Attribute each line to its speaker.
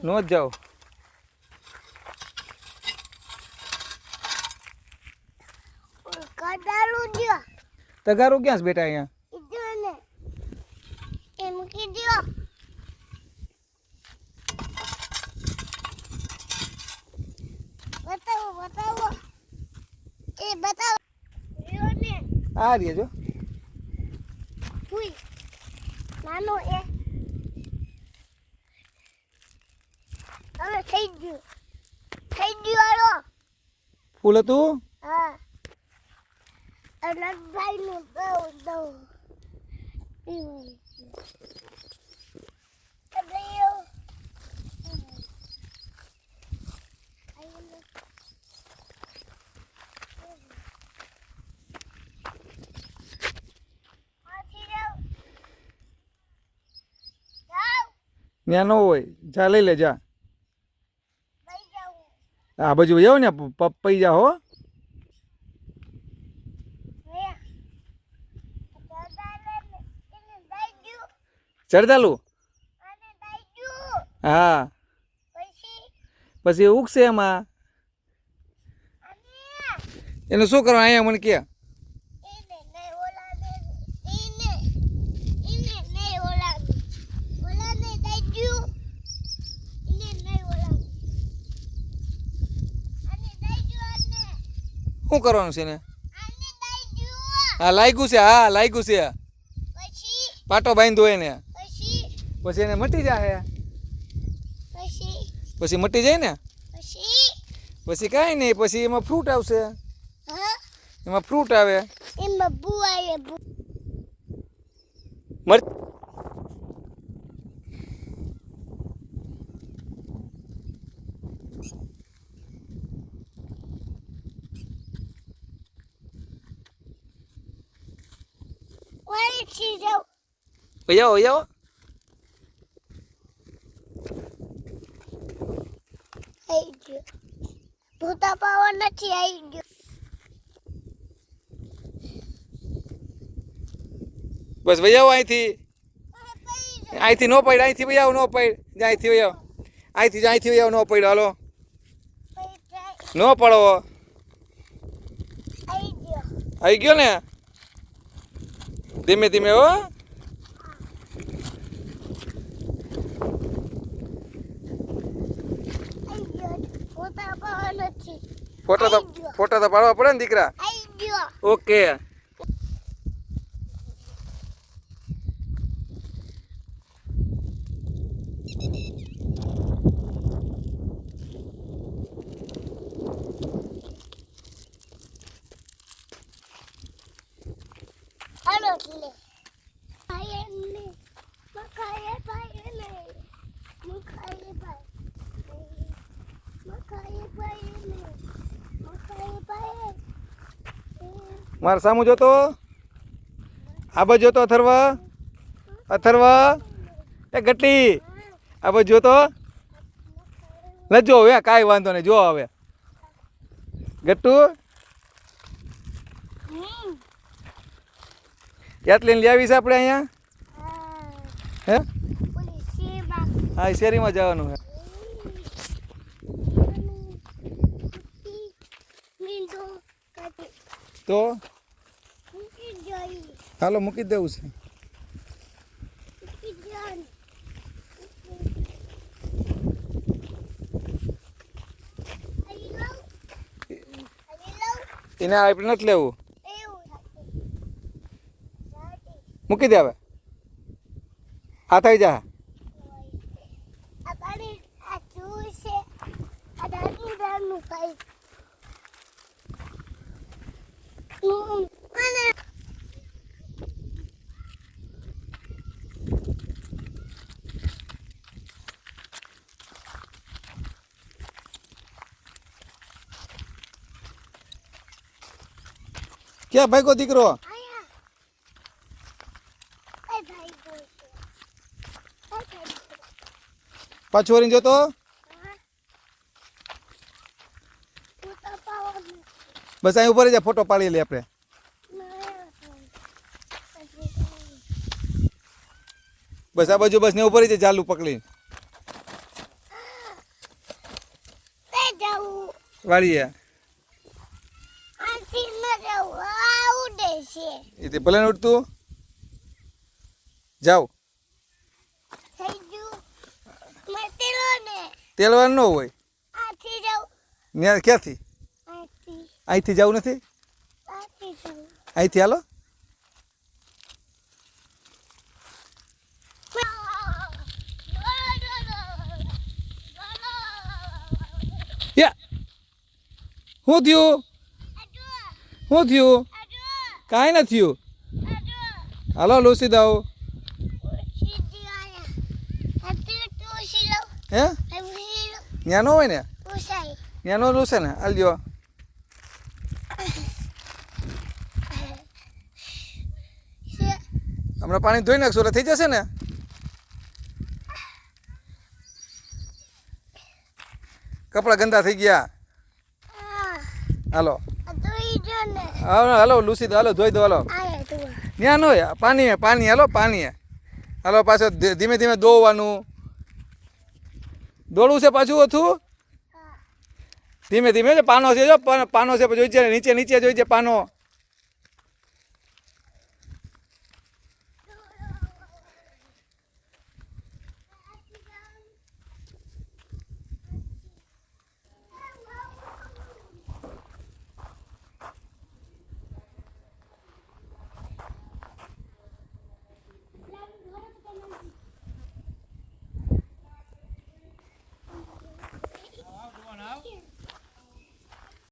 Speaker 1: નો જ જાઓ. તગારું ક્યાં છે બેટા અહીંયા? આ રે જો
Speaker 2: નાનો એ હવે થઈ ગયું આરો
Speaker 1: ફૂલ હતું.
Speaker 2: હા ભાઈ નું દઉં
Speaker 1: ત્યાં ન હોય, જા લઈ લે જા. આ બાજુ જાઓ ને પપ્પઈ જા હો. ચડતાલું હા પછી ઉગશે એમાં. એનું શું કરવાનું અહીંયા મને કે? શું કરવાનું છે ને? હા લાગ્યું છે, હા લાગ્યું છે. પાટો બાંધ્યો એને પછી એને મટી જાય. પછી મટી જાય ને પછી કાંઈ નહીં, પછી એમાં ફ્રૂટ આવશે. એમાં ફ્રૂટ આવે. આવો આવો.
Speaker 2: ભૂતા પાવા નથી આવી ગયો.
Speaker 1: બસ ભાઈ આવો અહીંથી. અહીંથી નો પડ, અહીંથી ભાઈ આવો નો પડ. અહીંથી ભાઈ આવો, અહીંથી અહીંથી આવો નો પડ્યો. હાલો નો પડો. આવી ગયો ને? ધીમે ધીમે હો. ફોટો તો પાડવા પડે ને દીકરા. ઓકે મારે સામું જોતો. આ બાજુ જોતો. અથર્વા એ ગટ્ટી આ બાજુ જોતો. ન જો હવે કાંઈ વાંધો નહીં. જો હવે ગટ્ટુ યાદ લઈને લઈ આવીશ આપણે અહીંયા. હે હા શેરીમાં જવાનું હે. તો હાલો મૂકી દેવું છે. એને આપણે નથી લેવું. મૂકી દે હવે. આ થઈ જા. ક્યાં ભાગ્યો દીકરો? પાછું વળીને જોતો. બસ અહીં ઉપર જા, ફોટો પાડી લે આપણે. બસ આ બાજુ બસ ને ઉપર જ ચાલુ પકડી. વાળીએ
Speaker 2: આથી ન જવું આ ઉડે છે
Speaker 1: એ તે ભલે ને ઉઠતું જાઓ
Speaker 2: થઈ ગયું મેં તેલો ને
Speaker 1: તેલવાનું ન હોય
Speaker 2: આથી જાઉં
Speaker 1: ને ક્યાંથી
Speaker 2: આથી
Speaker 1: અહીંથી જવું નથી
Speaker 2: આથી જાઉં
Speaker 1: અહીંથી હાલો યા શું થયું શું થયું કાંઈ નથી થયું હાલો લૂસી દઉં હે ત્યાં ન હોય ને ત્યાં ન લૂસે ને હાલજો હમણાં પાણી ધોઈ નાખશું એટલે થઈ જશે ને કપડાં ગંદા થઈ ગયા હાલો હાલો લૂસી દો હાલો ધોઈ દો હાલો ત્યાં ન હોય પાણી હાલો પાણી હાલો પાછો ધીમે ધીમે દોવાનું દોડવું છે પાછું હતું ધીમે ધીમે પાનો છે જો પાનો છે પછી જોઈ નીચે નીચે જોઈ છે પાનો